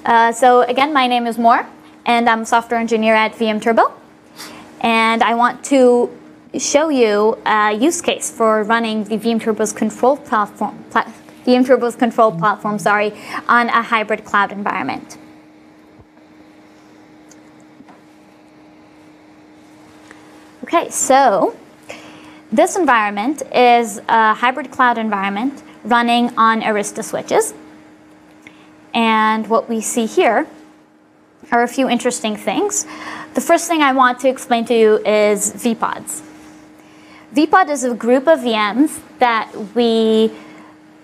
So again, my name is Moore, and I'm a software engineer at VMTurbo. And I want to show you a use case for running the VMTurbo's control platform, on a hybrid cloud environment. Okay, so this environment is a hybrid cloud environment running on Arista switches. And what we see here are a few interesting things. The first thing I want to explain to you is vPods. vPod is a group of VMs that we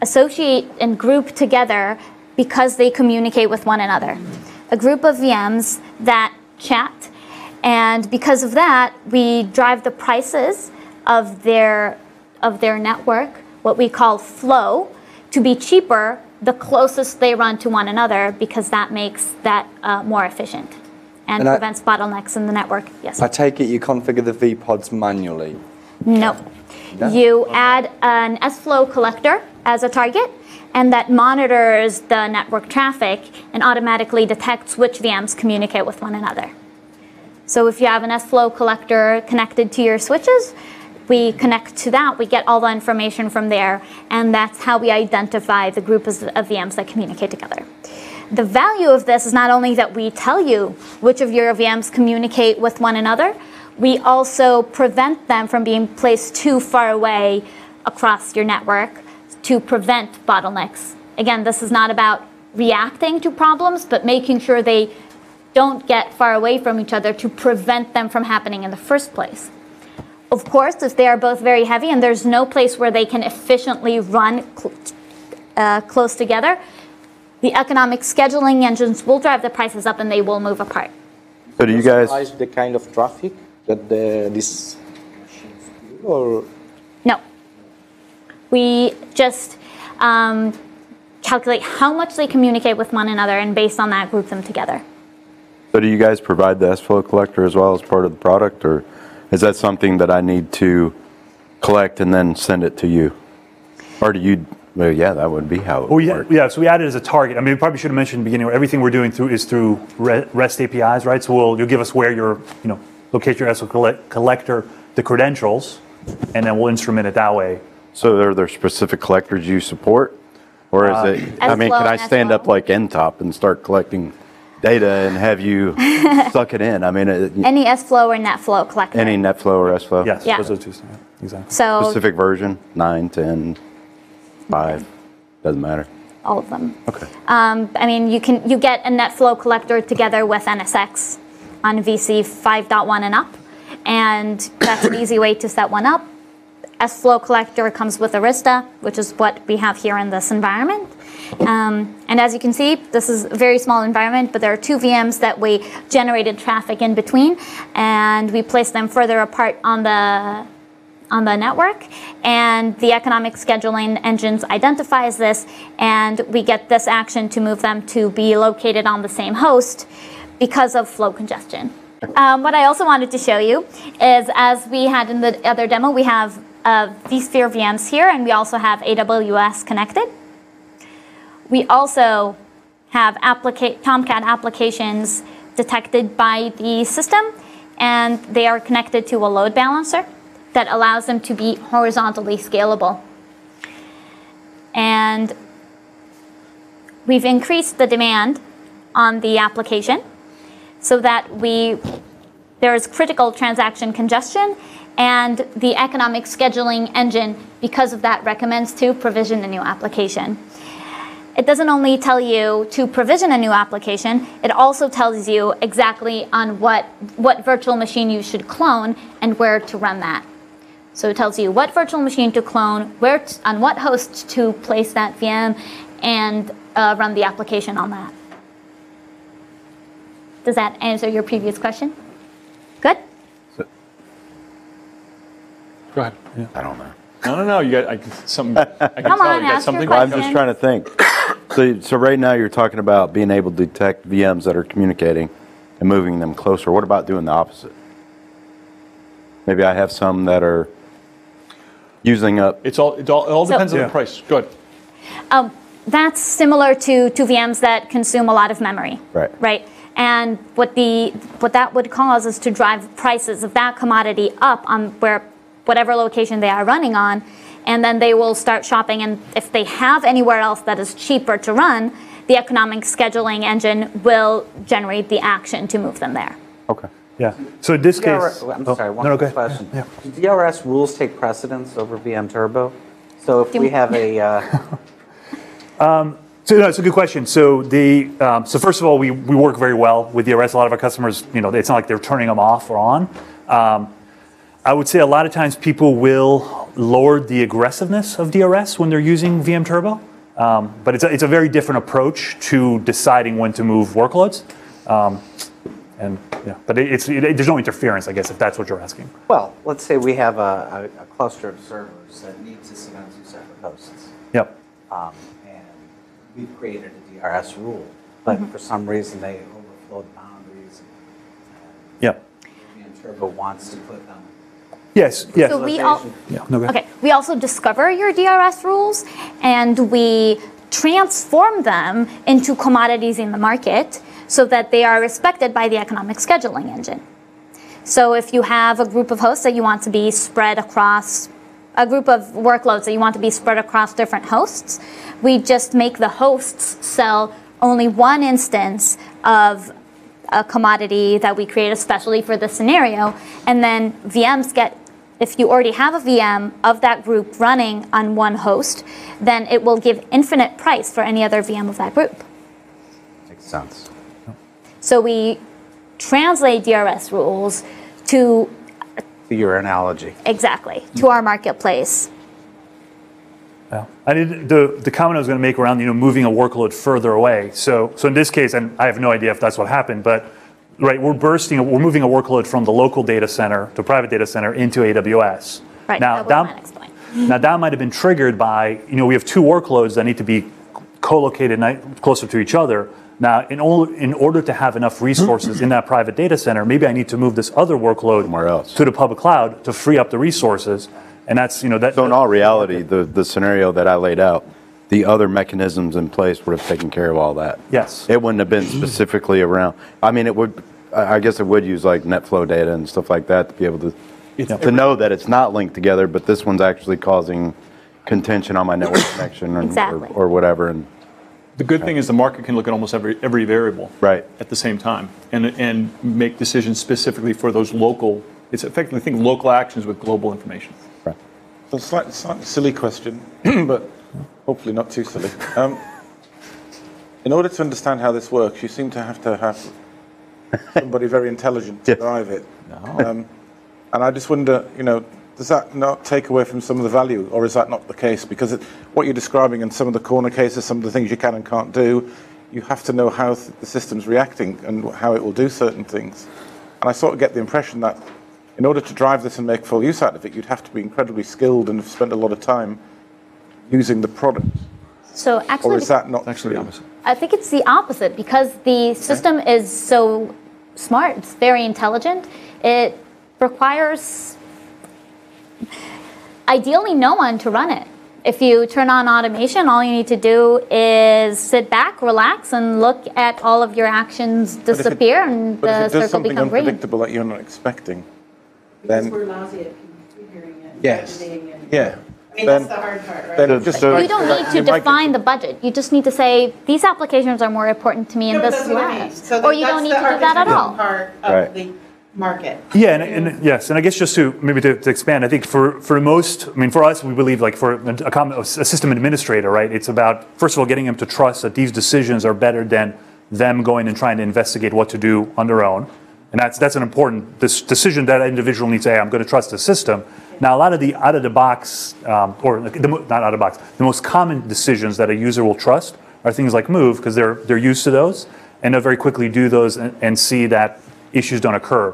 associate and group together because they communicate with one another. A group of VMs that chat, and because of that, we drive the prices of their network, what we call flow, to be cheaper the closest they run to one another, because that makes that more efficient and prevents bottlenecks in the network. Yes? I take it you configure the vPods manually? No. You add an SFlow Collector as a target, and that monitors the network traffic and automatically detects which VMs communicate with one another. So if you have an SFlow Collector connected to your switches, we connect to that, we get all the information from there, and that's how we identify the group of VMs that communicate together. The value of this is not only that we tell you which of your VMs communicate with one another, we also prevent them from being placed too far away across your network to prevent bottlenecks. Again, this is not about reacting to problems, but making sure they don't get far away from each other to prevent them from happening in the first place. Of course, if they are both very heavy and there's no place where they can efficiently run close together, the economic scheduling engines will drive the prices up and they will move apart. So do you guys the kind of traffic that these machines do, or? No. We just calculate how much they communicate with one another, and based on that, group them together. So do you guys provide the SFlow Collector as well as part of the product, or is that something that I need to collect and then send it to you? Or do you, well, yeah, that would be how it would work. Yeah, so we added it as a target. I mean, we probably should have mentioned in the beginning, everything we're doing is through REST APIs, right? So you'll give us where your, locate your SFlow Collector, the credentials, and then we'll instrument it that way. So are there specific collectors you support? Or is it, I mean, can I stand up like NTOP and start collecting data and have you suck it in? I mean, any SFlow or NetFlow collector. Any NetFlow or SFlow? Yes, yeah. those are the two. Exactly. So specific version, 9, 10, 5, doesn't matter. All of them. Okay. I mean, you get a NetFlow collector together with NSX on VC 5.1 and up, and that's an easy way to set one up. SFlow Collector comes with Arista, which is what we have here in this environment. And as you can see, this is a very small environment, but there are two VMs that we generated traffic in between, and we placed them further apart on the network. And the economic scheduling engines identifies this, and we get this action to move them to be located on the same host because of flow congestion. What I also wanted to show you is, as we had in the other demo, we have vSphere VMs here, and we also have AWS connected. We also have Tomcat applications detected by the system, and they are connected to a load balancer that allows them to be horizontally scalable. And we've increased the demand on the application so that there is critical transaction congestion, and the economic scheduling engine, because of that, recommends to provision a new application. It doesn't only tell you to provision a new application, it also tells you exactly on what virtual machine you should clone and where to run that. So it tells you what virtual machine to clone, on what host to place that VM, and run the application on that. Does that answer your previous question? Good? Go ahead. Yeah. I don't know. No. You got something. I can Come tell on, you got ask your something. Well, I'm just trying to think. So right now you're talking about being able to detect VMs that are communicating and moving them closer. What about doing the opposite? Maybe I have some that are using up. It all depends on the price. Go ahead. that's similar to VMs that consume a lot of memory. Right. Right. And what that would cause is to drive prices of that commodity up on whatever location they are running on, and then they will start shopping. And if they have anywhere else that is cheaper to run, the economic scheduling engine will generate the action to move them there. Okay. Yeah. So in this case, I'm sorry, one no, quick go question. ahead. Do DRS rules take precedence over VMTurbo? So if we have a... So no, it's a good question. So so first of all, we work very well with DRS. A lot of our customers, it's not like they're turning them off or on. I would say a lot of times people will lower the aggressiveness of DRS when they're using VMTurbo, but it's a very different approach to deciding when to move workloads. But there's no interference, I guess, if that's what you're asking. Well, let's say we have a cluster of servers that need to sit on 2 separate hosts. Yep. And we've created a DRS rule, but for some reason they overflow the boundaries. Yep. VMTurbo wants to put them. Yes. Yes. So we No, go ahead. okay. We also discover your DRS rules, and we transform them into commodities in the market so that they are respected by the economic scheduling engine. So if you have a group of hosts that you want to be spread across, a group of workloads that you want to be spread across different hosts, we just make the hosts sell only one instance of a commodity that we create especially for this scenario, and then VMs get, if you already have a VM of that group running on one host, then it will give infinite price for any other VM of that group. Makes sense. So we translate DRS rules to Your analogy. exactly to our marketplace. Yeah. The comment I was going to make around moving a workload further away. So in this case, and I have no idea if that's what happened, but right, we're moving a workload from the local data center to private data center into AWS. Right. Now that explain. Now that might have been triggered by we have 2 workloads that need to be co-located closer to each other. Now, in order to have enough resources in that private data center, maybe I need to move this other workload Somewhere else. to the public cloud to free up the resources. And that's, that. So in all reality, the scenario that I laid out, the other mechanisms in place would have taken care of all that. Yes. It wouldn't have been specifically around, I mean, I guess it would use like NetFlow data and stuff like that to be able to know that it's not linked together, but this one's actually causing contention on my network connection Exactly. or whatever. And The good thing is the market can look at almost every variable Right. at the same time and make decisions specifically for those local. It's effectively think local actions with global information. right. So slightly silly question, but hopefully not too silly. In order to understand how this works, you seem to have somebody very intelligent to drive it. No. And I just wonder, does that not take away from some of the value, or is that not the case? Because what you're describing in some of the corner cases, some of the things you can and can't do, you have to know how the system's reacting and how it will do certain things. And I sort of get the impression that in order to drive this and make full use out of it, you'd have to be incredibly skilled and have spent a lot of time using the product. So actually, Or is that not Actually, the true? opposite. I think it's the opposite because the system is so smart. It's very intelligent. It requires ideally no one to run it. If you turn on automation, all you need to do is sit back, relax, and look at all of your actions disappear and But the if it does circle something become green. unpredictable that you're not expecting, Because then we're lousy at configuring it. Yes. editing and- yeah, I mean, then that's the hard part, right? then it just You don't need to you might define get- the budget. You just need to say, these applications are more important to me No, and but this that's what I mean. less. So Or you don't that's need the to do that at architectural all. part of Right. the market. Yeah, and yes, and I guess just to expand, I think for most, I mean, for us, we believe like for a system administrator, right? It's about first of all getting them to trust that these decisions are better than them going and trying to investigate what to do on their own, and that's an important decision that an individual needs to say, I'm going to trust the system. Now, a lot of the out of the box, or not out of the box, the most common decisions that a user will trust are things like move because they're used to those, and they'll very quickly do those and see that issues don't occur.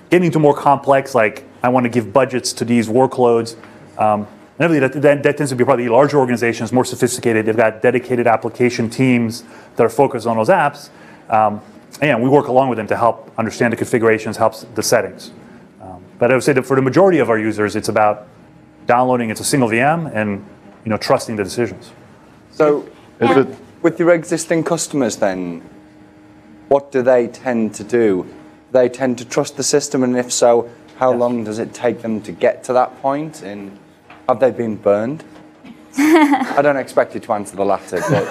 Getting to more complex, like I want to give budgets to these workloads. And everything that tends to be probably larger organizations, more sophisticated. They've got dedicated application teams that are focused on those apps. And we work along with them to help understand the configurations, helps the settings. But I would say that for the majority of our users, it's about downloading. It's a single VM and trusting the decisions. So, Is And- it, with your existing customers then, what do they tend to do? They tend to trust the system, and if so, how long does it take them to get to that point? And have they been burned? I don't expect you to answer the latter, but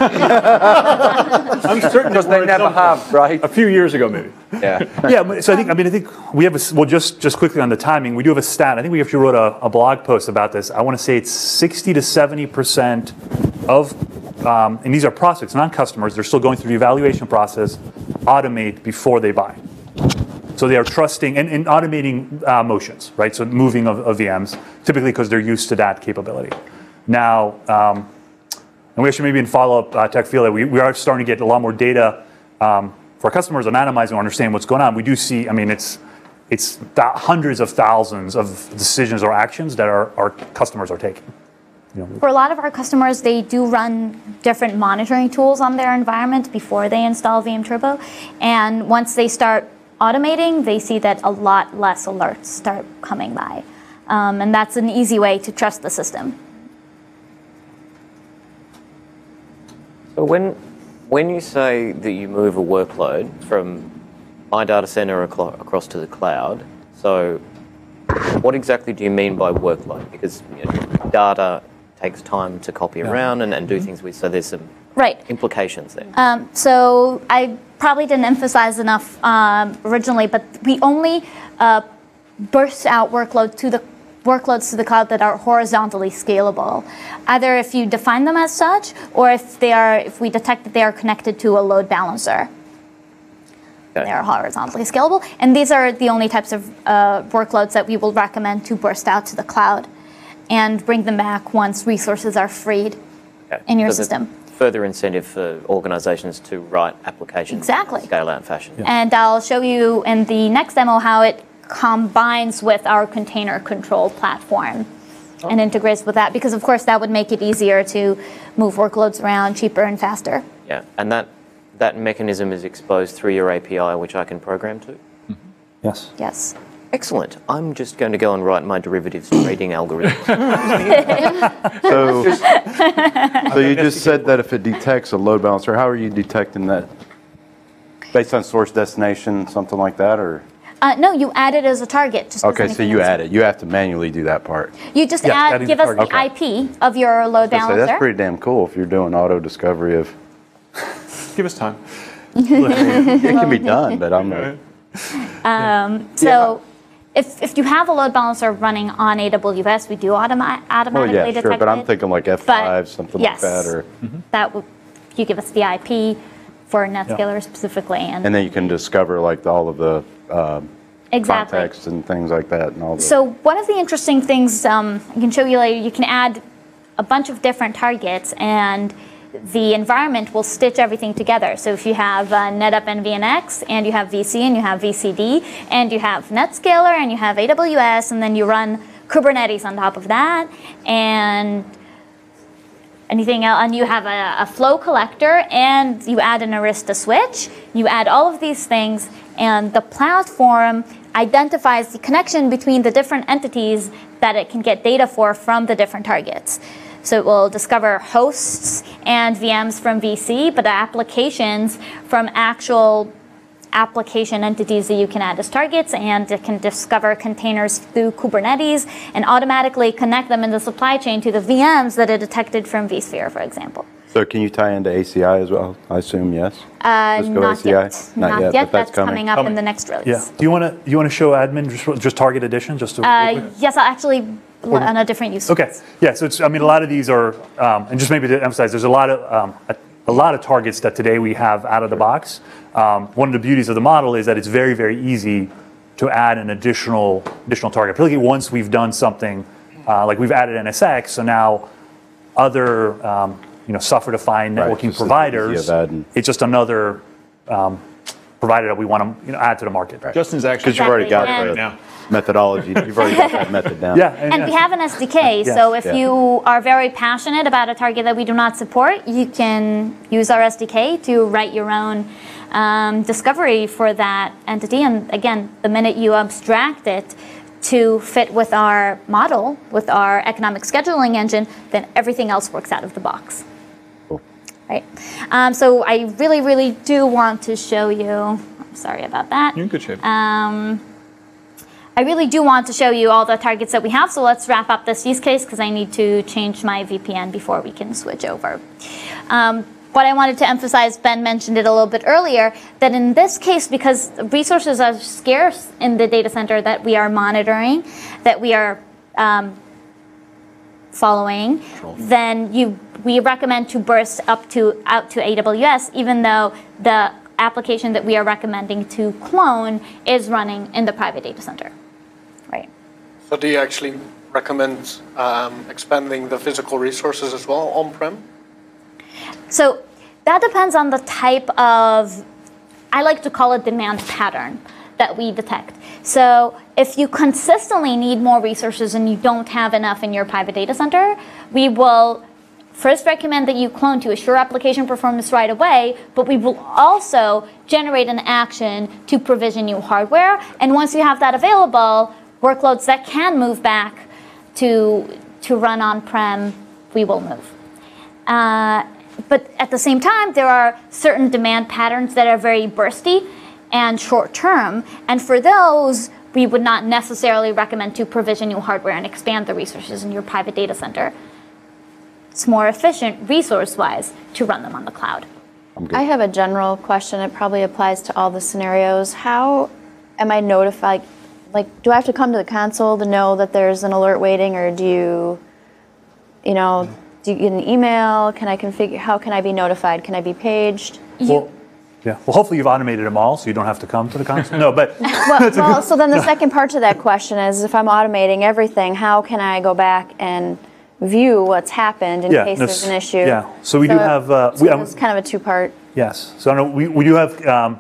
I'm certain because they never have, right? a few years ago, maybe. Yeah. Yeah, so I think we have well, just quickly on the timing, we do have a stat. I think we actually wrote a blog post about this. I want to say it's 60 to 70% of, and these are prospects, not customers. They're still going through the evaluation process. Automate before they buy. So they are trusting and automating motions, right? So moving of VMs, typically because they're used to that capability. Now, and we actually maybe in follow-up tech feel that we are starting to get a lot more data for our customers on analyzing or understanding what's going on. We do see, I mean, it's hundreds of thousands of decisions or actions that our customers are taking. For a lot of our customers, they do run different monitoring tools on their environment before they install VMTurbo. And once they start automating, they see that a lot less alerts start coming by. And that's an easy way to trust the system. So when you say that you move a workload from my data center across to the cloud, so what exactly do you mean by workload? Because data takes time to copy around and do things with, so there's some implications there. So I probably didn't emphasize enough originally, but we only burst out workloads to the cloud that are horizontally scalable. Either if you define them as such, or if we detect that they are connected to a load balancer. Okay. They are horizontally scalable, and these are the only types of workloads that we will recommend to burst out to the cloud and bring them back once resources are freed in your system. Further incentive for organizations to write applications in scale out fashion. Yeah. And I'll show you in the next demo how it combines with our container control platform and integrates with that, because of course that would make it easier to move workloads around cheaper and faster. Yeah, and that mechanism is exposed through your API, which I can program to? Mm-hmm. Yes. Yes. Excellent. I'm just going to go and write my derivatives trading algorithm. So you just said that if it detects a load balancer, how are you detecting that? Based on source destination, something like that, or? No, you add it as a target. Just okay, so you add it. You have to manually do that part. You just give us the IP of your load balancer. That's pretty damn cool if you're doing auto discovery of. Give us time. It can be done, but I'm not. So if you have a load balancer running on AWS, we do automatically detect it. Sure, but I'm thinking like F5, something like that, or that would you give us the IP for NetScaler specifically, and then you can discover like all of the context and things like that, and all. So one of the interesting things I can show you later, you can add a bunch of different targets, and the environment will stitch everything together. So if you have NetApp NVNX, and you have VC, and you have VCD, and you have NetScaler, and you have AWS, and then you run Kubernetes on top of that, and anything else, and you have a flow collector, and you add an Arista switch, you add all of these things, and the platform identifies the connection between the different entities that it can get data for from the different targets. So it will discover hosts and VMs from VC, but applications from actual application entities that you can add as targets, and it can discover containers through Kubernetes and automatically connect them in the supply chain to the VMs that it detected from vSphere, for example. So can you tie into ACI as well? I assume yes. Not ACI? yet. Not yet. That's coming up in the next release. Yeah. Do you want to show admin just target addition just to? Yes, I'll actually on a different use. Okay. Yeah. So it's, I mean, a lot of these are, and just maybe to emphasize, there's a lot of targets that today we have out of the box. One of the beauties of the model is that it's very, very easy to add an additional target. Particularly once we've done something like we've added NSX, so now other software-defined networking providers. It's just another provider that we want to add to the market. Right. Justin's actually because you've already got the methodology. You've already got that method down. Yeah, and we have an SDK. So if you are very passionate about a target that we do not support, you can use our SDK to write your own discovery for that entity. And again, the minute you abstract it to fit with our model, with our economic scheduling engine, then everything else works out of the box. Cool. right? So I really, really do want to show you, I'm sorry about that. You're in good shape. I really do want to show you all the targets that we have, so let's wrap up this use case because I need to change my VPN before we can switch over. What I wanted to emphasize, Ben mentioned it a little bit earlier, that in this case, because resources are scarce in the data center that we are monitoring, that we are following, then we recommend to burst out to AWS, even though the application that we are recommending to clone is running in the private data center. Right. So do you actually recommend expanding the physical resources as well on-prem? So that depends on the type of, I like to call it demand pattern that we detect. So if you consistently need more resources and you don't have enough in your private data center, we will first recommend that you clone to assure application performance right away, but we will also generate an action to provision new hardware. And once you have that available, workloads that can move back to run on-prem, we will move. But at the same time, there are certain demand patterns that are very bursty and short-term. And for those, we would not necessarily recommend to provision new hardware and expand the resources in your private data center. It's more efficient resource-wise to run them on the cloud. I have a general question. It probably applies to all the scenarios. How am I notified? Like, do I have to come to the console to know that there's an alert waiting, or do you get an email? Can I configure? How can I be notified? Can I be paged? Well, yeah. Well, hopefully you've automated them all, so you don't have to come to the console. No, but well, so then the second part to that question is, if I'm automating everything, how can I go back and view what's happened in case there's an issue? Yeah. So we do have. It's kind of a two-part. Yes. So I know we do have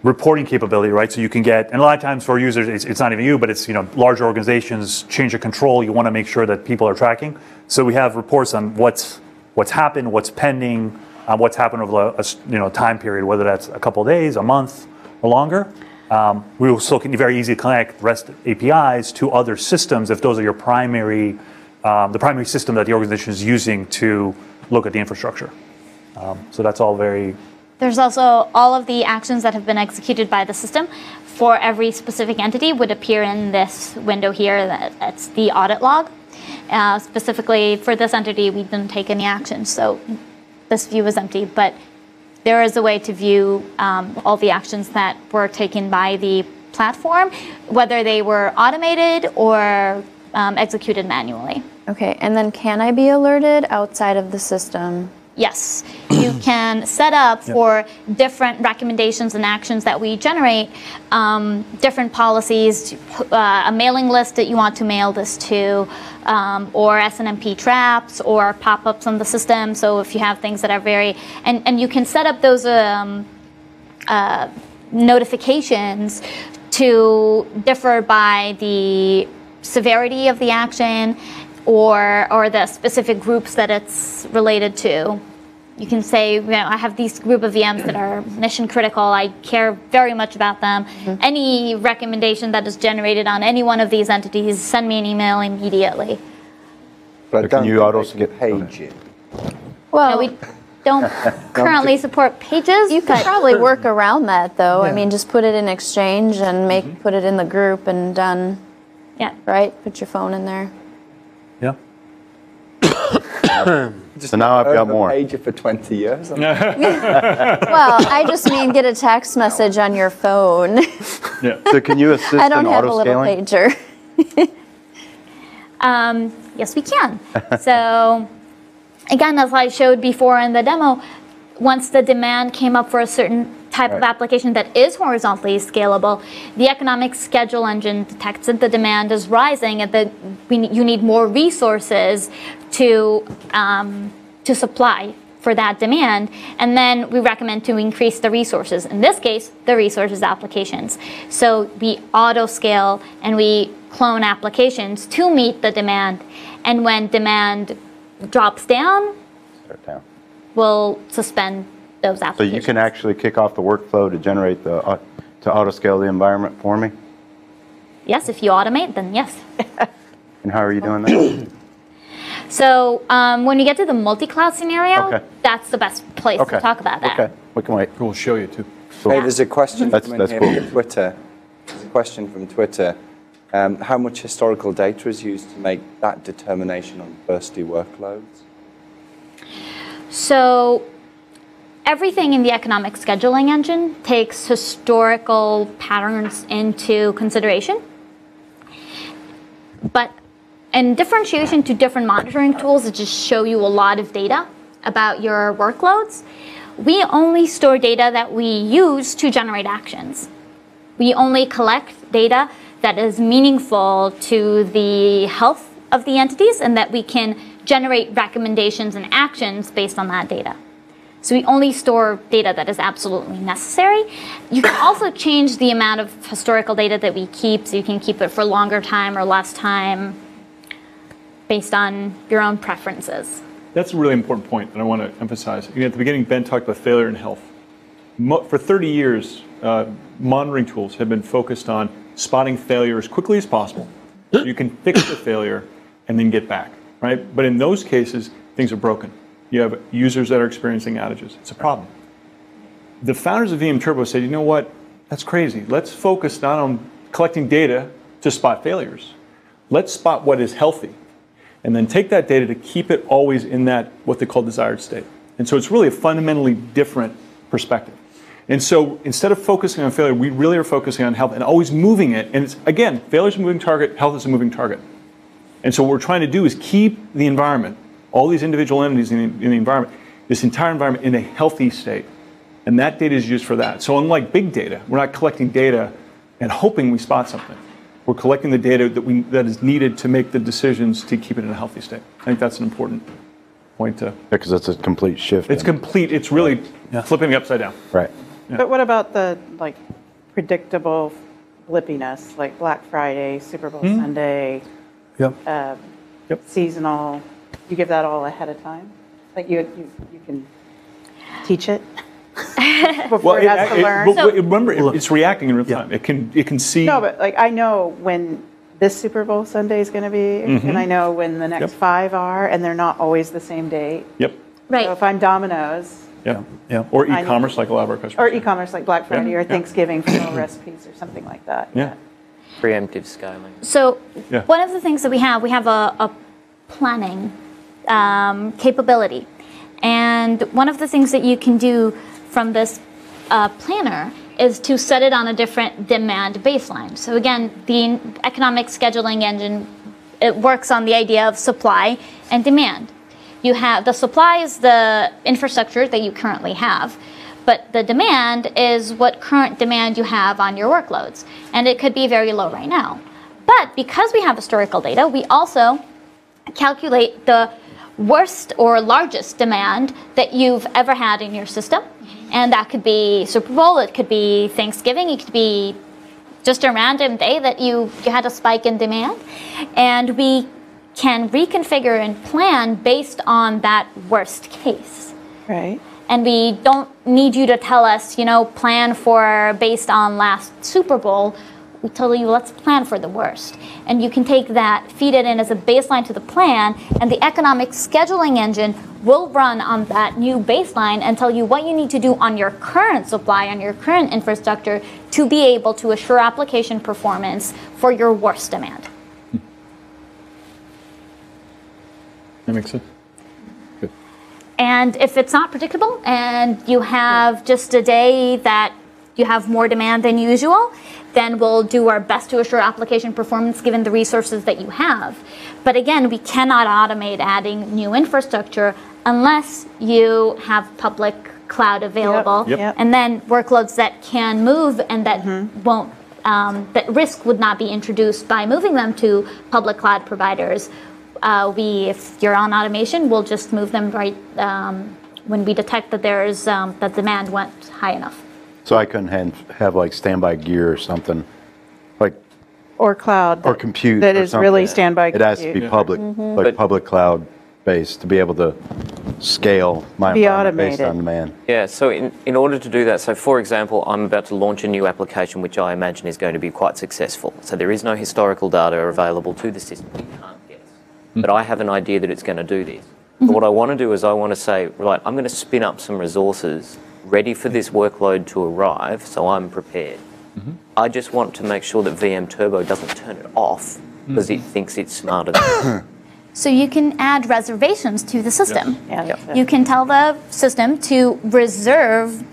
reporting capability, right? So you can get, and a lot of times for users, it's not even you, but it's larger organizations, change of control. You want to make sure that people are tracking. So we have reports on what's happened, what's pending, what's happened over a time period, whether that's a couple of days, a month, or longer. We also can very easily connect REST APIs to other systems if those are your primary, the primary system that the organization is using to look at the infrastructure. So that's all very. There's also all of the actions that have been executed by the system for every specific entity would appear in this window here. That's the audit log. Specifically for this entity, we didn't take any action, so this view is empty. But there is a way to view all the actions that were taken by the platform, whether they were automated or executed manually. Okay, and then can I be alerted outside of the system? Yes, you can set up for different recommendations and actions that we generate, different policies, a mailing list that you want to mail this to, or SNMP traps or pop-ups on the system. So if you have things that are very, and you can set up those notifications to differ by the severity of the action or the specific groups that it's related to. You can say, I have these group of VMs that are mission critical. I care very much about them. Mm-hmm. Any recommendation that is generated on any one of these entities, send me an email immediately. But can you page it? Well, no, we don't currently support pages. You could probably work around that, though. Yeah. I mean, just put it in Exchange and put it in the group and done. Yeah. Right? Put your phone in there. Yeah. So now I've got more. Pager for 20 years. Well, I just mean get a text message on your phone. Yeah. So can you assist in auto-scaling? I don't have a little pager. Yes, we can. So again, as I showed before in the demo, once the demand came up for a certain type of application that is horizontally scalable, the economic schedule engine detects that the demand is rising and you need more resources to supply for that demand. And then we recommend to increase the resources. In this case, the resources applications. So we auto scale and we clone applications to meet the demand. And when demand drops down, we'll suspend those applications. So you can actually kick off the workflow to generate to auto scale the environment for me? Yes, if you automate, then yes. And how are you doing that? So when you get to the multi-cloud scenario, Okay. that's the best place to talk about that. Okay, we can wait. We'll show you too. Hey, there's a question That's coming here cool. from Twitter. There's a question from Twitter. How much historical data is used to make that determination on bursty workloads? So everything in the economic scheduling engine takes historical patterns into consideration. But in differentiation to different monitoring tools that just show you a lot of data about your workloads, we only store data that we use to generate actions. We only collect data that is meaningful to the health of the entities and that we can generate recommendations and actions based on that data. So we only store data that is absolutely necessary. You can also change the amount of historical data that we keep, so you can keep it for longer time or less time based on your own preferences. That's a really important point that I want to emphasize. At the beginning, Ben talked about failure and health. For 30 years, monitoring tools have been focused on spotting failure as quickly as possible. So you can fix the failure and then get back, right? But in those cases, things are broken. You have users that are experiencing outages. It's a problem. The founders of VMTurbo said, you know what? That's crazy. Let's focus not on collecting data to spot failures. Let's spot what is healthy and then take that data to keep it always in that, what they call desired state. And so it's really a fundamentally different perspective. And so instead of focusing on failure, we really are focusing on health and always moving it. And it's, again, failure is a moving target, health is a moving target. And so what we're trying to do is keep the environment, all these individual entities in the environment, this entire environment in a healthy state. And that data is used for that. So unlike big data, we're not collecting data and hoping we spot something. We're collecting the data that is needed to make the decisions to keep it in a healthy state. I think that's an important point to... Because it's a complete shift. It's complete. It's really flipping it upside down. Right. Yeah. But what about the predictable blippiness, like Black Friday, Super Bowl Sunday, seasonal? You give that all ahead of time? Like you can teach it before it has to learn? Remember, it's reacting in real time. It can see... No, but I know when this Super Bowl Sunday is going to be, and I know when the next 5 are, and they're not always the same date. Yep. Right. So if I'm Domino's... Or e-commerce like a lot of our customers. Or e-commerce like Black Friday or Thanksgiving for all recipes or something like that. Yeah. Preemptive scaling. So one of the things that we have a planning capability. And one of the things that you can do from this planner is to set it on a different demand baseline. So again, the economic scheduling engine, it works on the idea of supply and demand. You have the supply is the infrastructure that you currently have, but the demand is what current demand you have on your workloads. And it could be very low right now. But because we have historical data, we also calculate the worst or largest demand that you've ever had in your system. And that could be Super Bowl, it could be Thanksgiving, it could be just a random day that you had a spike in demand. And we can reconfigure and plan based on that worst case. Right. And we don't need you to tell us, plan for based on last Super Bowl. We tell you, let's plan for the worst. And you can take that, feed it in as a baseline to the plan, and the economic scheduling engine will run on that new baseline and tell you what you need to do on your current supply, on your current infrastructure, to be able to assure application performance for your worst demand. That makes sense. Good. And if it's not predictable and you have just a day that you have more demand than usual, then we'll do our best to assure application performance given the resources that you have. But again, we cannot automate adding new infrastructure unless you have public cloud available. Yep. And then workloads that can move and that won't, that risk would not be introduced by moving them to public cloud providers. If you're on automation, we'll just move them right when we detect that there's that demand went high enough. So I couldn't have like standby gear or something, like or cloud or compute that or is something. really standby. It has to be public, like public cloud based to be able to scale my environment based on demand. Yeah. So in order to do that, so for example, I'm about to launch a new application which I imagine is going to be quite successful. So there is no historical data available to the system. We can't guess but I have an idea that it's going to do this. But what I want to do is I want to say, right, I'm going to spin up some resources ready for this workload to arrive, so I'm prepared. I just want to make sure that VMTurbo doesn't turn it off because it thinks it's smarter than us. So you can add reservations to the system. Yeah. You can tell the system to reserve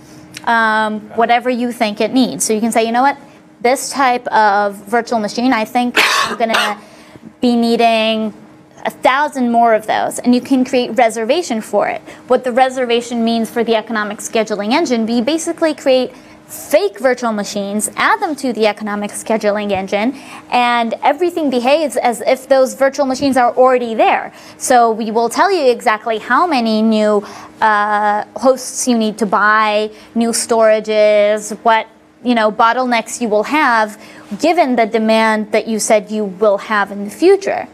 whatever you think it needs. So you can say, you know what, this type of virtual machine, I think I'm going to be needing 1,000 more of those, and you can create reservation for it. What the reservation means for the economic scheduling engine, we basically create fake virtual machines, add them to the economic scheduling engine, and everything behaves as if those virtual machines are already there. So we will tell you exactly how many new hosts you need to buy, new storages, what bottlenecks you will have, given the demand that you said you will have in the future.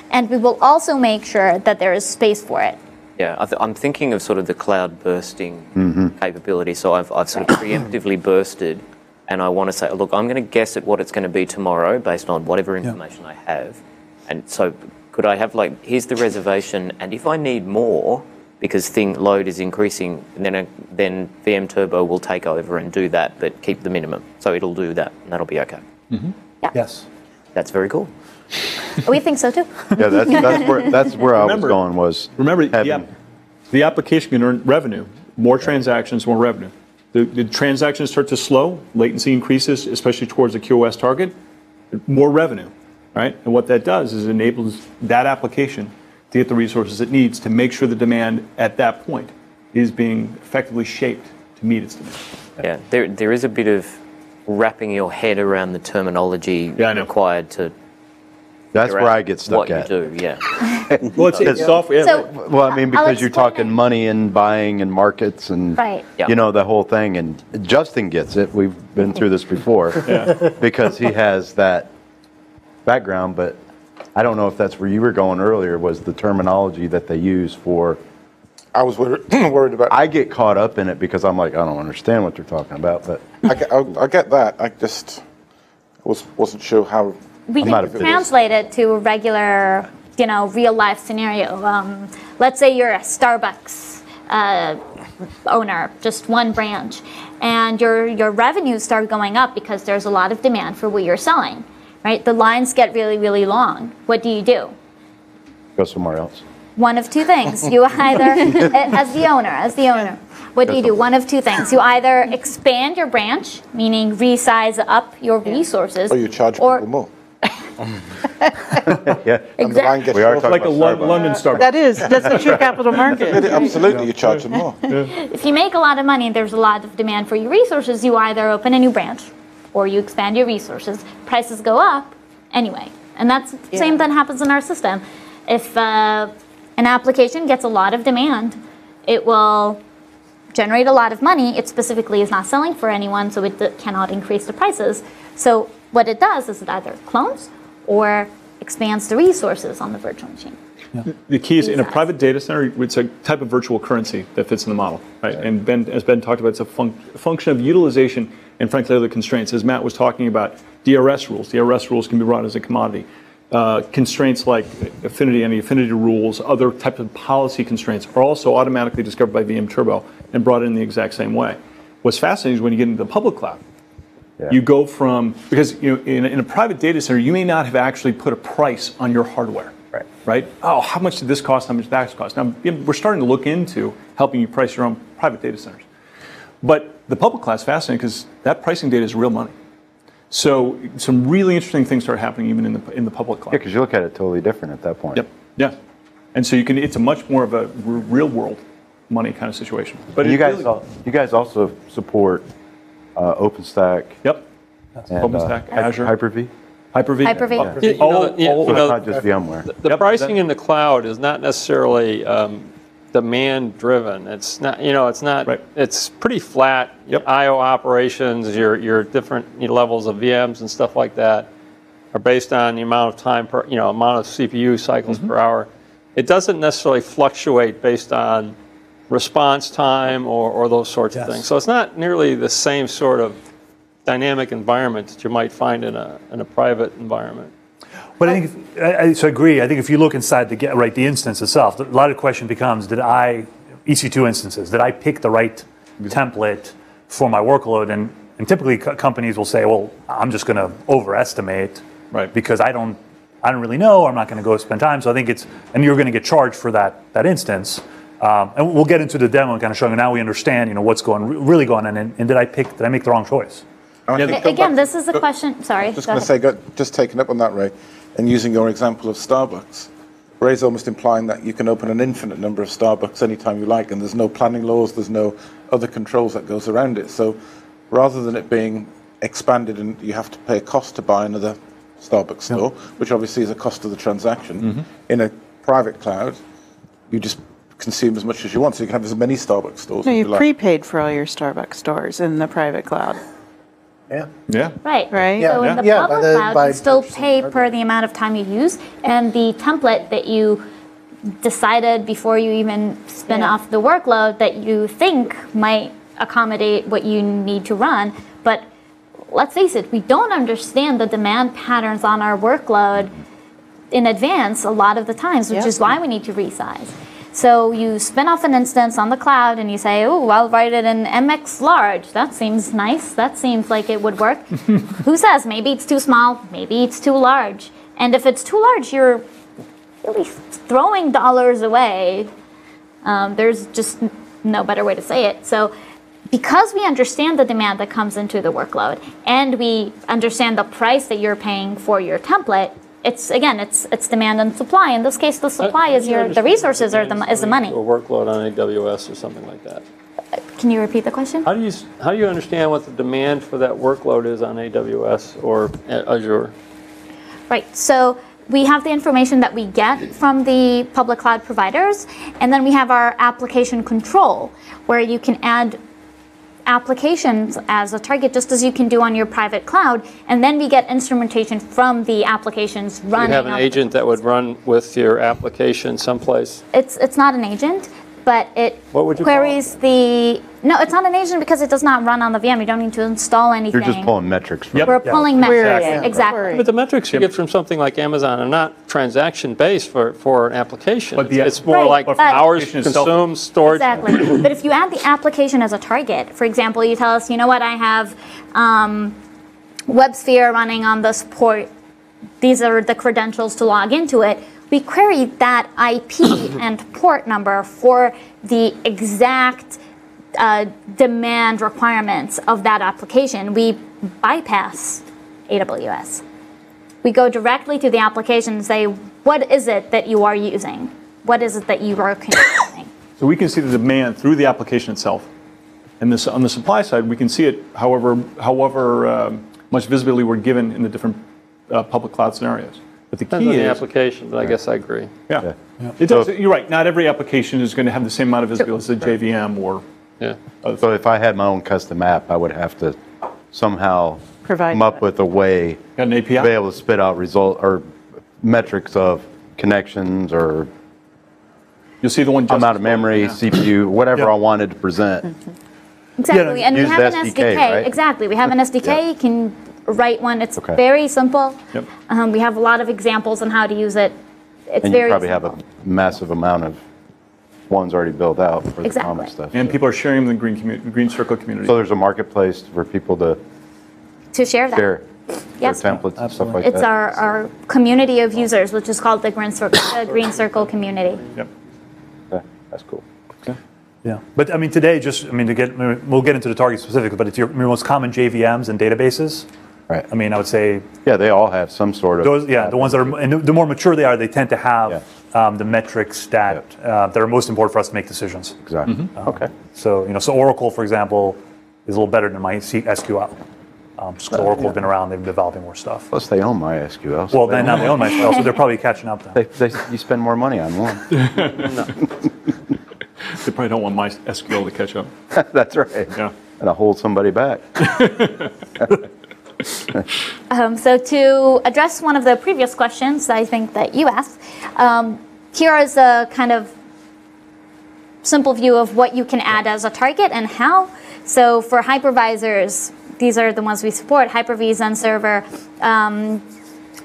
And we will also make sure that there is space for it. Yeah, I'm thinking of sort of the cloud bursting capability. So I've sort of preemptively bursted, and I want to say, look, I'm going to guess at what it's going to be tomorrow based on whatever information I have. And so could I have here's the reservation, and if I need more, because load is increasing, then VMTurbo will take over and do that, but keep the minimum. So it'll do that, and that'll be okay. Yeah. Yes. That's very cool. We think so too. Yeah, that's where I was going was. Remember, the application can earn revenue. More transactions, more revenue. The transactions start to slow, latency increases, especially towards the QoS target, more revenue, right? And what that does is it enables that application to get the resources it needs to make sure the demand at that point is being effectively shaped to meet its demand. Yeah, there is a bit of wrapping your head around the terminology required to. That's where I get stuck at. What you do, yeah. Well, it's software. Well, I mean, because you're talking money and buying and markets and, the whole thing. And Justin gets it. We've been through this before because he has that background. But I don't know if that's where you were going earlier, was the terminology that they use for. I was worried about. I get caught up in it because I'm like, I don't understand what they're talking about. But I get that. I just wasn't sure how. We can translate it to a regular, real life scenario. Let's say you're a Starbucks owner, just one branch, and your revenues start going up because there's a lot of demand for what you're selling, right? The lines get really, really long. What do? Go somewhere else. One of two things. You either, as the owner, what do? One of two things. You either expand your branch, meaning resize up your resources, or you charge people more. Exactly. We are talking like about a London Starbucks. That's a true capital market. Absolutely, you charge them more. If you make a lot of money and there's a lot of demand for your resources, you either open a new branch or you expand your resources. Prices go up anyway. And that's the same that happens in our system. If an application gets a lot of demand, it will generate a lot of money. It specifically is not selling for anyone, so it cannot increase the prices. So what it does is it either clones or expands the resources on the virtual machine. The key is in a private data center, it's a type of virtual currency that fits in the model, right? And as Ben talked about, it's a function of utilization and frankly other constraints. As Matt was talking about, DRS rules. DRS rules can be brought as a commodity. Constraints like anti-affinity rules, other types of policy constraints are also automatically discovered by VMTurbo and brought in the exact same way. What's fascinating is when you get into the public cloud, you go from, because in a private data center, you may not have actually put a price on your hardware, right? Oh, how much did this cost? How much did that cost? Now, we're starting to look into helping you price your own private data centers. But the public cloud is fascinating because that pricing data is real money. So some really interesting things start happening even in the public cloud. Yeah, because you look at it totally different at that point. Yep. Yeah. And so it's a much more of a real world money kind of situation. But you guys also support OpenStack. Yep. And, OpenStack, Azure, Hyper-V. Hyper-V. Not just VMware. The pricing in the cloud is not necessarily demand driven. It's not. It's not. Right. It's pretty flat. I/O operations, your different levels of VMs and stuff like that are based on the amount of time per amount of CPU cycles per hour. It doesn't necessarily fluctuate based on response time or those sorts of things. So it's not nearly the same sort of dynamic environment that you might find in a private environment. But I think, I agree. I think if you look inside the instance itself, a lot of the question becomes, EC2 instances, did I pick the right template for my workload? And typically companies will say, well, I'm just going to overestimate because I don't really know, I'm not going to go spend time. So I think and you're going to get charged for that instance. And we'll get into the demo and kind of showing now we understand, what's really going on, and did I make the wrong choice? Again, this is a question. Sorry. I was just going to say, just taking up on that, Ray, and using your example of Starbucks, Ray's almost implying that you can open an infinite number of Starbucks anytime you like, and there's no planning laws, there's no other controls that goes around it. So rather than it being expanded and you have to pay a cost to buy another Starbucks store, which obviously is a cost of the transaction, in a private cloud, you just consume as much as you want, so you can have as many Starbucks stores. No, you prepaid for all your Starbucks stores in the private cloud. Yeah. Right. Yeah. So in the public cloud, you still pay per the amount of time you use, and the template that you decided before you even spin off the workload that you think might accommodate what you need to run. But let's face it, we don't understand the demand patterns on our workload in advance a lot of the times, which is why we need to resize. So you spin off an instance on the cloud and you say, oh, I'll write it in MX large. That seems nice. That seems like it would work. Who says? Maybe it's too small. Maybe it's too large. And if it's too large, you're really throwing dollars away. There's just no better way to say it. So because we understand the demand that comes into the workload and we understand the price that you're paying for your template, it's demand and supply. In this case, the supply is the resources is the money. A workload on AWS or something like that. Can you repeat the question? How do you understand what the demand for that workload is on AWS or Azure? Right. So we have the information that we get from the public cloud providers, and then we have our application control, where you can add applications as a target, just as you can do on your private cloud, and then we get instrumentation from the applications running. You have an agent that would run with your application someplace? It's not an agent, but it queries the... No, it's not an agent because it does not run on the VM. You don't need to install anything. You're just pulling metrics from We're pulling metrics, exactly. But the metrics you get from something like Amazon are not transaction-based for an application. It's more like hours consumed, storage. Exactly. But if you add the application as a target, for example, you tell us, you know what, I have WebSphere running on this port. These are the credentials to log into it. We query that IP and port number for the exact demand requirements of that application. We bypass AWS. We go directly to the application and say, what is it that you are using? What is it that you are consuming? So we can see the demand through the application itself. And on the supply side, we can see it however much visibility we're given in the different public cloud scenarios. But the key is the application, but I guess I agree. Yeah. It does, you're right. Not every application is going to have the same amount of visibility as a JVM or... So if I had my own custom app, I would have to somehow come up with a way an API? to be able to spit out result or metrics of connections or you'll see the one amount of memory, CPU, whatever I wanted to present. Exactly, and we use have the an SDK, SDK. right? Exactly, we have an SDK. You can write one. It's very simple. We have a lot of examples on how to use it. It's and very you probably simple. have a massive amount of ones already built out for the common stuff. And people are sharing them in the Green Circle community. So there's a marketplace for people to share that. Share Yes. their templates and stuff like It's that. our community of users, which is called the Green Circle community. Yep. Okay. That's cool. Yeah, but I mean today, we'll get into the target specifically, but it's your most common JVMs and databases. Right. I mean, I would say. Yeah, they all have some sort of. Those, the ones that are, and the more mature they are, they tend to have the metrics that are most important for us to make decisions. Exactly. Okay. So so Oracle, for example, is a little better than my SQL. Just because Oracle's been around, they've been developing more stuff. Plus, they own MySQL. Well, then now they own MySQL, so they're probably catching up. Then. You spend more money on one. They probably don't want my SQL to catch up. That's right. Yeah. And to hold somebody back. So to address one of the previous questions I think that you asked, here is a kind of simple view of what you can add as a target and how. So for hypervisors, these are the ones we support, Hyper-V, Zen Server,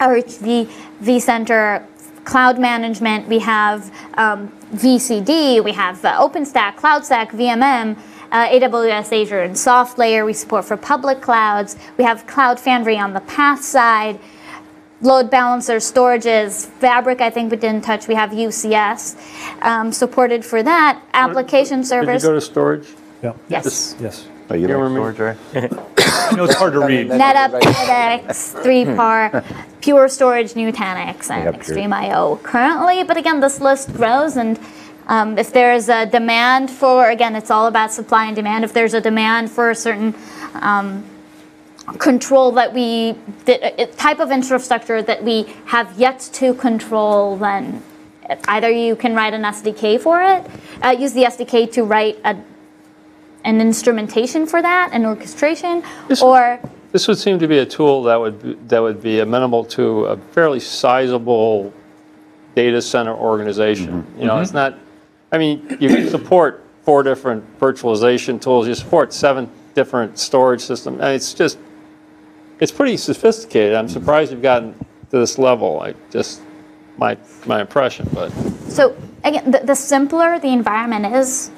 the vCenter cloud management, we have VCD, we have OpenStack, CloudStack, VMM, AWS, Azure, and SoftLayer. We support for public clouds. We have Cloud Foundry on the PaaS side, load balancer, storages, Fabric, I think we didn't touch. We have UCS supported for that. Application servers. Did you go to storage? Yeah. Yes. Yes. Oh, you like storage, right? I know it's hard to read. NetApp, TEDx, 3PAR, Pure Storage, Nutanix, and Extreme IO currently. But again, this list grows, and if there's a demand for, again, it's all about supply and demand. If there's a demand for a certain control that type of infrastructure that we have yet to control, then either you can write an SDK for it, use the SDK to write an instrumentation for that, an orchestration, This would seem to be a tool that would be amenable to a fairly sizable data center organization. You know, it's not. I mean, you can support 4 different virtualization tools. You support 7 different storage systems. And it's pretty sophisticated. I'm surprised you've gotten to this level. My impression, but. So again, the simpler the environment is,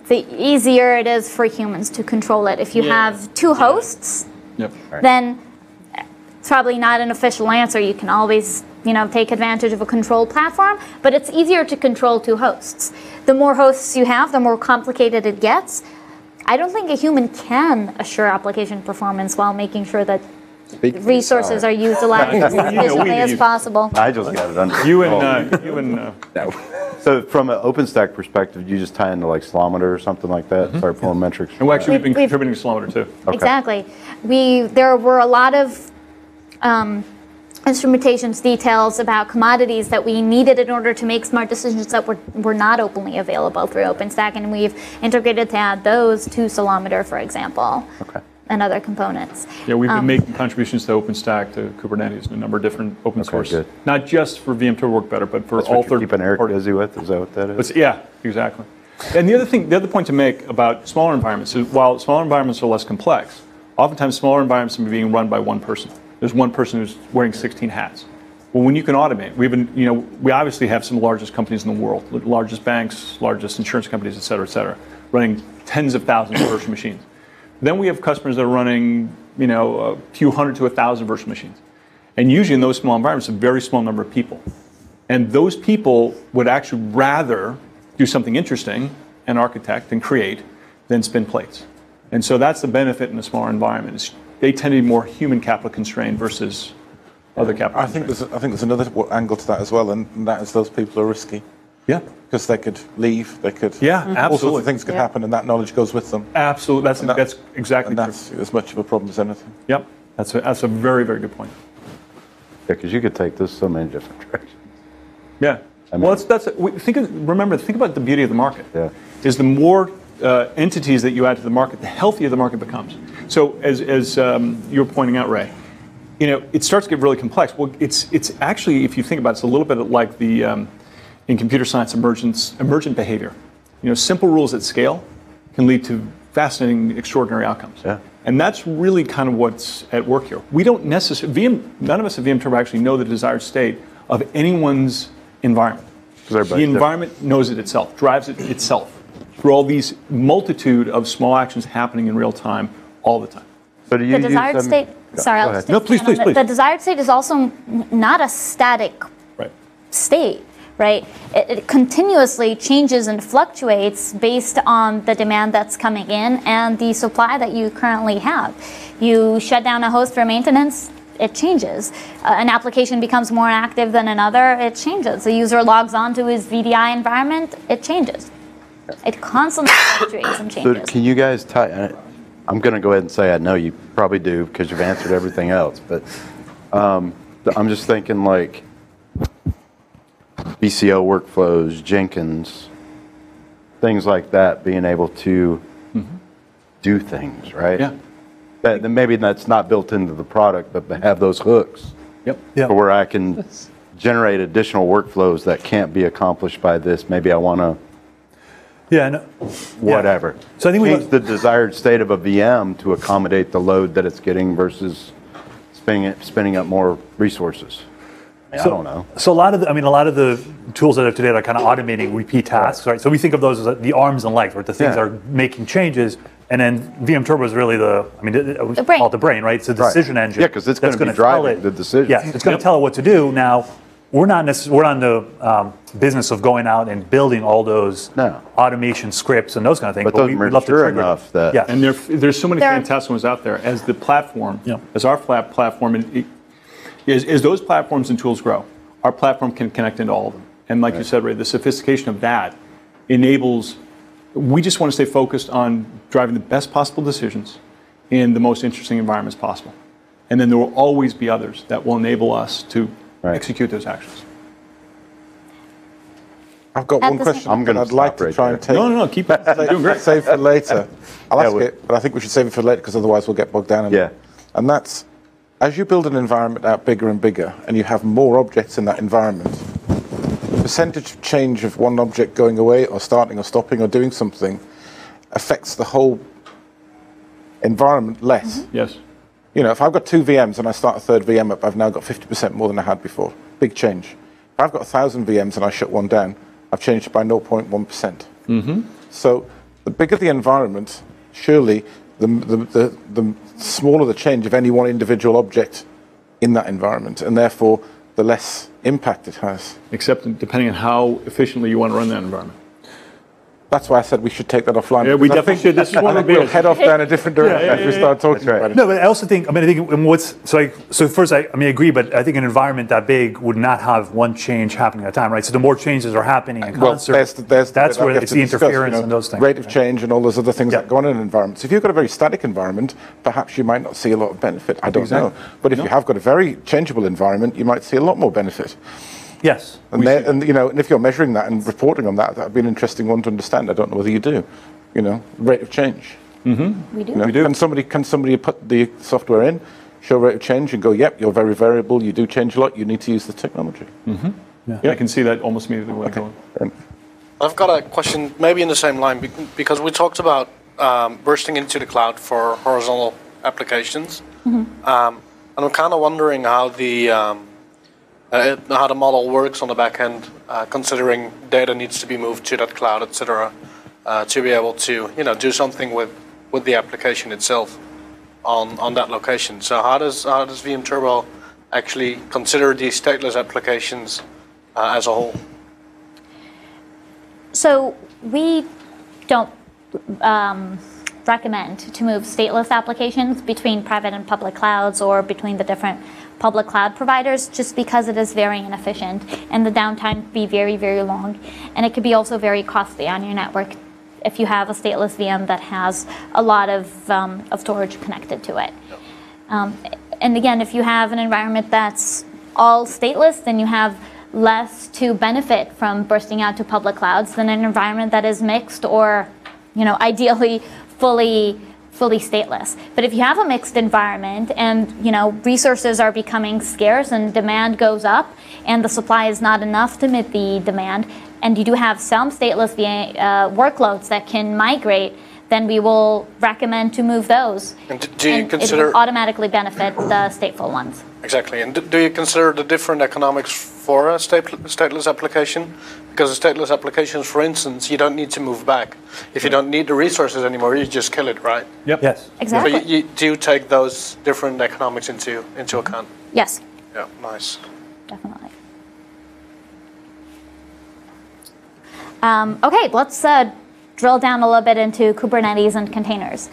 the easier it is for humans to control it. If you have 2 hosts, then it's probably not an official answer. You can always, take advantage of a control platform, but it's easier to control 2 hosts. The more hosts you have, the more complicated it gets. I don't think a human can assure application performance while making sure that resources are used as efficiently as possible. I just got it under No. So from an OpenStack perspective, you just tie into like Slomometer or something like that, start pulling metrics. And we've been contributing to Slomometer too. Okay. Exactly. There were a lot of instrumentations details about commodities that we needed in order to make smart decisions that were not openly available through OpenStack, and we've integrated to add those to Slomometer, for example. Okay. And other components. Yeah, we've been making contributions to OpenStack, to Kubernetes, and a number of different open source. Good. Not just for VMTurbo Work Better, but for That's all what you're third keeping Eric parties. busy with? Is that what that is? Yeah, exactly. And the other point to make about smaller environments is while smaller environments are less complex, oftentimes smaller environments are being run by one person. There's one person who's wearing 16 hats. Well, when you can automate, we obviously have some of the largest companies in the world, the largest banks, largest insurance companies, et cetera, running tens of thousands of virtual machines. Then we have customers that are running, a few hundred to 1,000 virtual machines. And usually in those small environments, a very small number of people. And those people would actually rather do something interesting and architect and create than spin plates. And so that's the benefit in a smaller environment. Is they tend to be more human capital constrained versus other capital constrained. I think there's another angle to that as well, and that is those people are risky. Yeah. Because they could leave, they could... Yeah, absolutely. All sorts of things could happen, and that knowledge goes with them. Absolutely. That's exactly and that's as much of a problem as anything. Yep. That's a very, very good point. Yeah, because you could take this so many different directions. Yeah. Remember, think about the beauty of the market. Yeah. Is the more entities that you add to the market, the healthier the market becomes. So as you were pointing out, Ray, it starts to get really complex. Well, it's actually, if you think about it, it's a little bit like the... in computer science, emergent behavior. Simple rules at scale can lead to fascinating, extraordinary outcomes. Yeah. And that's really kind of what's at work here. We don't necessarily, none of us at VMTurbo actually know the desired state of anyone's environment. The environment knows it itself, drives it itself through all these multitude of small actions happening in real time all the time. So do you the desired state, sorry, I'll just no, please. The desired state is also not a static state. Right? It continuously changes and fluctuates based on the demand that's coming in and the supply that you currently have. You shut down a host for maintenance, it changes. An application becomes more active than another, it changes. The user logs on to his VDI environment, it changes. It constantly fluctuates and changes. So can you guys I'm going to go ahead and say I know you probably do because you've answered everything else, but I'm just thinking like BCO workflows, Jenkins, things like that, being able to do things, right? Yeah. Then maybe that's not built into the product, but to have those hooks. Yep. For where I can generate additional workflows that can't be accomplished by this. Maybe I want to. Yeah. No. Whatever. So I think change the desired state of a VM to accommodate the load that it's getting versus spinning up more resources. I don't know. So a lot of the tools that are today are kind of automating repeat tasks, right? So we think of those as the arms and legs, right? The things that are making changes, and then VMTurbo is really we call it the brain, right? It's a decision engine. Yeah, because it's going to be driving the decision. Yeah, it's going to tell it what to do. Now, we're not in the business of going out and building all those automation scripts and those kind of things. But we'd love to trigger enough that. And there's so many fantastic ones out there. As the platform, as our platform, as those platforms and tools grow, our platform can connect into all of them. And like you said, Ray, the sophistication of that enables. We just want to stay focused on driving the best possible decisions in the most interesting environments possible. And then there will always be others that will enable us to execute those actions. I've got one question. I'd like to try and take. No, keep it. Doing great. Save for later. I'll ask it, but I think we should save it for later because otherwise we'll get bogged down in it. And that's, as you build an environment out bigger and bigger, and you have more objects in that environment, percentage change of one object going away or starting or stopping or doing something affects the whole environment less. Yes. You know, if I've got 2 VMs and I start a third VM up, I've now got 50% more than I had before. Big change. If I've got 1,000 VMs and I shut one down, I've changed it by 0.1%. So the bigger the environment, surely the smaller the change of any one individual object in that environment, and therefore the less impact it has. Except depending on how efficiently you want to run that environment. That's why I said we should take that offline. Yeah, we definitely should. This is one of the we'll head off down a different direction if we start talking about it. No, but I also think, so first, I agree, but I think an environment that big would not have one change happening at a time, right? So the more changes are happening in concert, that's where it's the interference and those things. Rate of change and all those other things that go on in an environment. So if you've got a very static environment, perhaps you might not see a lot of benefit. I don't know. But if you have got a very changeable environment, you might see a lot more benefit. Yes. And if you're measuring that and reporting on that, that'd be an interesting one to understand. I don't know whether you do. Rate of change. We do. We do. Can somebody put the software in, show rate of change, and go, yep, you're very variable, you do change a lot, you need to use the technology. I can see that almost immediately when I go in. I've got a question, maybe in the same line, because we talked about bursting into the cloud for horizontal applications. And I'm kind of wondering how the model works on the back end, considering data needs to be moved to that cloud, etc., to be able to do something with the application itself on that location. So how does VMTurbo actually consider these stateless applications as a whole? So we don't recommend to move stateless applications between private and public clouds or between the different public cloud providers, just because it is very inefficient and the downtime can be very, very long, and it could be also very costly on your network if you have a stateless VM that has a lot of storage connected to it. And again, if you have an environment that's all stateless, then you have less to benefit from bursting out to public clouds than an environment that is mixed or, ideally fully stateless. But if you have a mixed environment and resources are becoming scarce and demand goes up and the supply is not enough to meet the demand, and you do have some stateless workloads that can migrate, then we will recommend to move those. And do you consider it will automatically benefit the stateful ones? Exactly. And do you consider the different economics for a stateless application? Because a stateless applications, for instance, you don't need to move back. If you don't need the resources anymore, you just kill it, right? Yep. Yes. Exactly. So you do take those different economics into account? Yes. Yeah, nice. Definitely. Okay, let's drill down a little bit into Kubernetes and containers.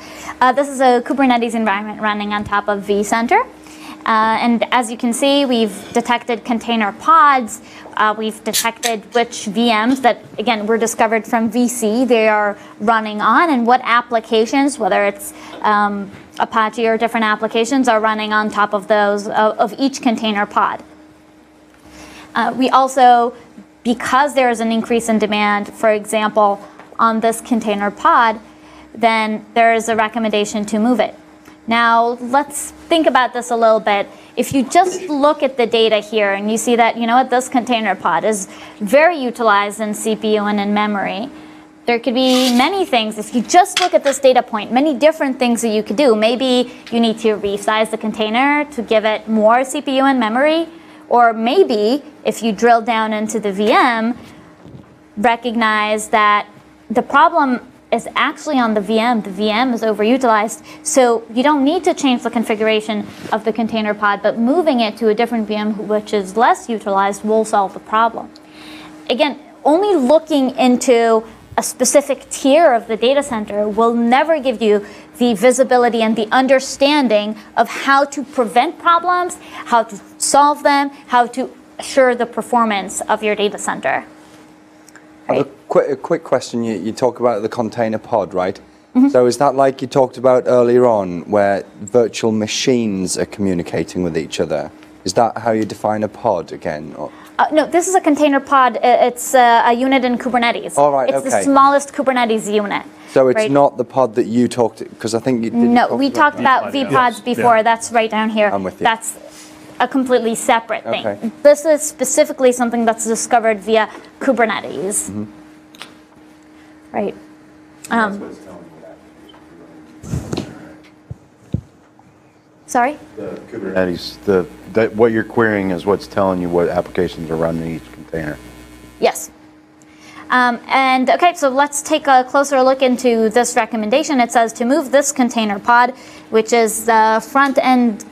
This is a Kubernetes environment running on top of vCenter. And as you can see, we've detected container pods. We've detected which VMs that, again, were discovered from VC they are running on, and what applications, whether it's Apache or different applications, are running on top of those, of each container pod. We also, because there is an increase in demand, for example, on this container pod, then there is a recommendation to move it. Now, let's think about this a little bit. If you just look at the data here and you see that, this container pod is very utilized in CPU and in memory, There could be many things. If you just look at this data point, many different things that you could do. Maybe you need to resize the container to give it more CPU and memory. Or maybe if you drill down into the VM, recognize that the problem is actually on the VM. The VM is overutilized. So you don't need to change the configuration of the container pod, but moving it to a different VM which is less utilized will solve the problem. Again, only looking into a specific tier of the data center will never give you the visibility and the understanding of how to prevent problems, how to solve them, how to assure the performance of your data center. Right. A quick question. You talk about the container pod, right? So is that like you talked about earlier on, where virtual machines are communicating with each other? Is that how you define a pod again? Or? No, this is a container pod. It's a unit in Kubernetes. All right, it's the smallest Kubernetes unit. So it's not the pod that you talked, because I think you did. No, we talked about vPods before. Yeah. That's right down here. I'm with you. That's a completely separate thing. Okay. This is specifically something that's discovered via Kubernetes. Right. Sorry? The Kubernetes, what you're querying is what's telling you what applications are running in each container. Yes. And okay, so let's take a closer look into this recommendation. It says to move this container pod, which is the front end,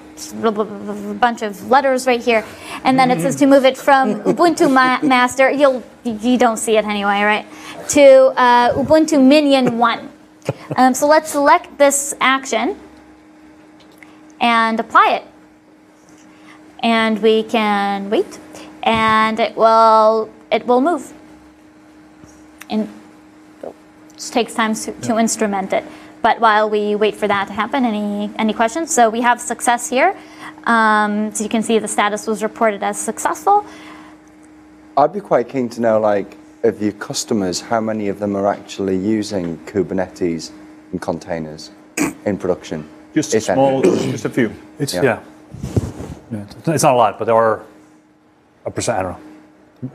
bunch of letters right here, and then it says to move it from Ubuntu master, you don't see it anyway, right, to Ubuntu minion 1. So let's select this action and apply it. And we can wait, and it will move. And it just takes time to instrument it. But while we wait for that to happen, any questions? So we have success here. So you can see the status was reported as successful. I'd be quite keen to know, like, of your customers, how many of them are actually using Kubernetes and containers in production? Just a small, just a few. It's yeah. It's not a lot, but there are a percent. I don't know.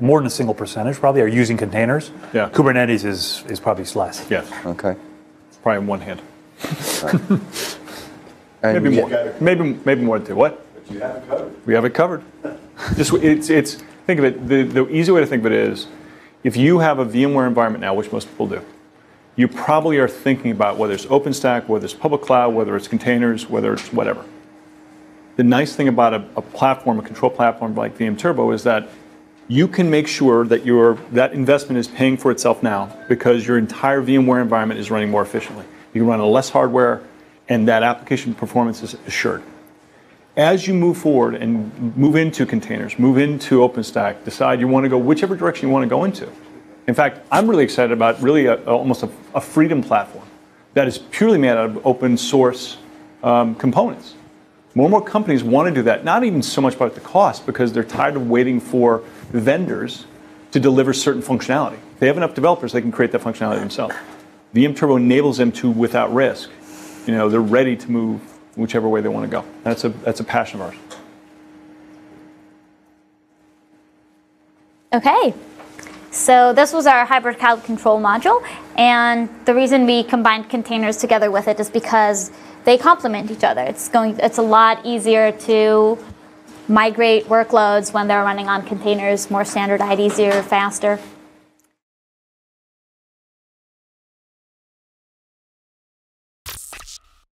More than a single percentage probably are using containers. Yeah. Kubernetes is probably less. Yes. Okay. Probably in one hand. Right. maybe more than two. What? But you have it covered. We have it covered. Just it's think of it. The easy way to think of it is, if you have a VMware environment now, which most people do, you probably are thinking about whether it's OpenStack, whether it's public cloud, whether it's containers, whether it's whatever. The nice thing about a platform, a control platform like VMTurbo, is that you can make sure that that investment is paying for itself now because your entire VMware environment is running more efficiently. You can run on less hardware, and that application performance is assured. As you move forward and move into containers, move into OpenStack, decide you want to go whichever direction you want to go into. In fact, I'm really excited about really almost a freedom platform that is purely made out of open source components. More and more companies want to do that, not even so much about the cost, because they're tired of waiting for vendors to deliver certain functionality. If they have enough developers, they can create that functionality themselves. VMTurbo enables them to, without risk, they're ready to move whichever way they want to go. That's a passion of ours. Okay. So this was our hybrid cloud control module, and the reason we combined containers together with it is because they complement each other. It's a lot easier to migrate workloads when they're running on containers, more standardized, easier, faster.